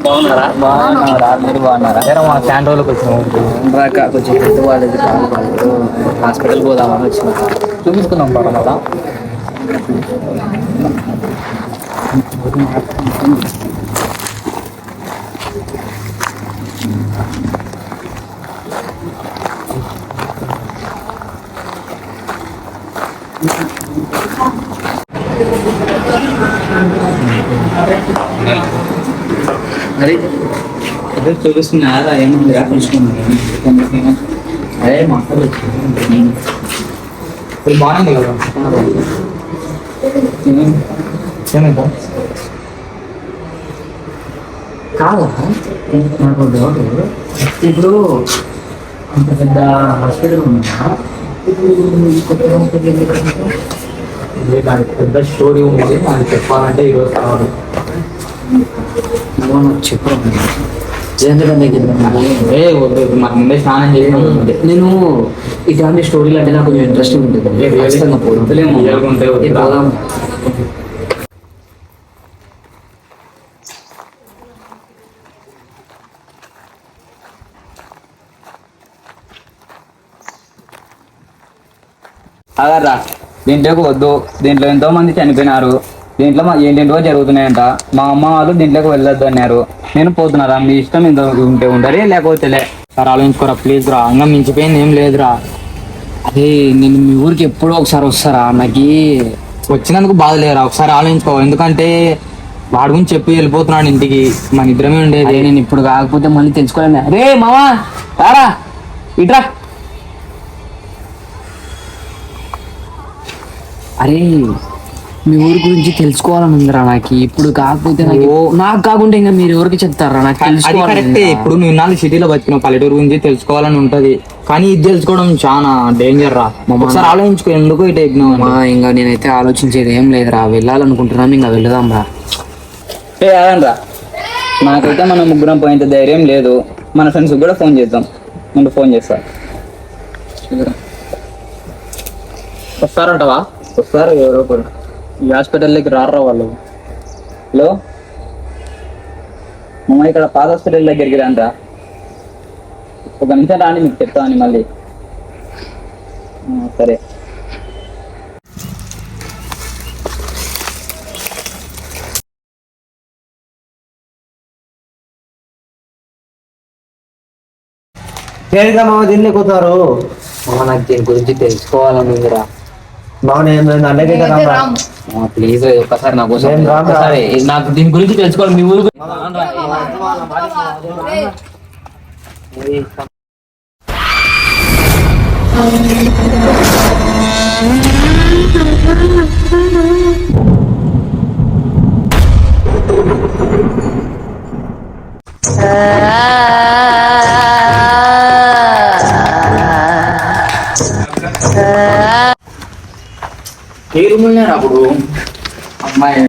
బాగున్నారా? బాగున్నారా? మీరు బాగున్నారా? మా క్యాన్ రోజులకు వచ్చిన కొంచెం హెల్త్ బాగాలేదు, హాస్పిటల్ పోదామని వచ్చిన. చూపించుకుందాం పడ మళ్ళా. మరి ఎదురు చూపిస్తున్నారా? ఏముందిరా చూసుకున్నాను. అదే మాట్లాడు ఇప్పుడు బాగుంది కదా. ఏమైందా? కాదా నాకు డౌట్. ఇప్పుడు అంత పెద్ద హాస్పిటల్ ఉందా? దానికి పెద్ద స్టోరీ ఉంది, అది చెప్పాలంటే ఈరోజు కావాలి. చెప్పండి. మన ముందే స్నానం చేసినాము. నేను ఇట్లాంటి స్టోరీలు అంటే నాకు కొంచెం ఇంట్రెస్టింగ్ ఉంటుంది. అదర్రా దీంట్లోకి వద్దు. దీంట్లో ఎంతో మంది చనిపోయినారు. దీంట్లో ఏంటేంటో జరుగుతున్నాయంట. మా అమ్మ వాళ్ళు దీంట్లోకి వెళ్ళొద్దు అన్నారు. నేను పోతున్నారా, మీ ఇష్టం ఎంత ఉంటే ఉండరే, లేకపోతే లే. సార్ ఆలోచించుకోరా ప్లీజ్ రా. అంగం మించిపోయింది ఏం లేదురా. అదే నేను మీ ఊరికి ఎప్పుడో ఒకసారి వస్తారా? నాకు వచ్చినందుకు బాధ లేరా, ఒకసారి ఆలోచించుకో. ఎందుకంటే వాడి గురించి చెప్పి వెళ్ళిపోతున్నాడు ఇంటికి. మన ఇద్దరమే ఉండేది. నేను ఇప్పుడు కాకపోతే మళ్ళీ తెలుసుకోలేను. రే మావా రారా ఇట్రా. అరే మీ ఊరి గురించి తెలుసుకోవాలని ఉందిరా నాకు. ఇప్పుడు కాకపోతే నాకు కాకుండా ఇంకా మీరు ఎవరికి చెప్తారా? నాకు కరెక్టే. ఇప్పుడు నువ్వు నాలుగు సిటీలో బతికిన పల్లెటూరు గురించి తెలుసుకోవాలని ఉంటది, కానీ ఇది తెలుసుకోవడం చాలా డేంజర్ రా. ఒకసారి ఆలోచించుకో. ఎందుకు ఇటు ఇంకా నేనైతే ఆలోచించేది ఏం లేదురా. వెళ్ళాలనుకుంటున్నాను, ఇంకా వెళ్దాం రా. రా. నాకైతే మన ముగ్గురం పోయేంత ధైర్యం లేదు. మన ఫ్రెండ్స్ కూడా ఫోన్ చేద్దాం. ముందు ఫోన్ చేస్తా. వస్తారంటవా? వస్తారు ఎవరో ఒకరు. ఈ హాస్పిటల్లోకి రారా వాళ్ళు. హలో మమ్మ, ఇక్కడ పాత హాస్పిటల్ దగ్గరికి రండి. ఒక నిమిషం రాండి, మీకు చెప్తామని మళ్ళీ. సరే. మామ దీన్ని కూతారు. నాకు దీని గురించి తెలుసుకోవాలని ఉందిరా. ప్లీజ్ ఒక్కసారి నా కోసం నాకు దీని గురించి తెలుసుకోవాలి. మీ ఊరు ఏ రూమ్ అప్పుడు అమ్మాయి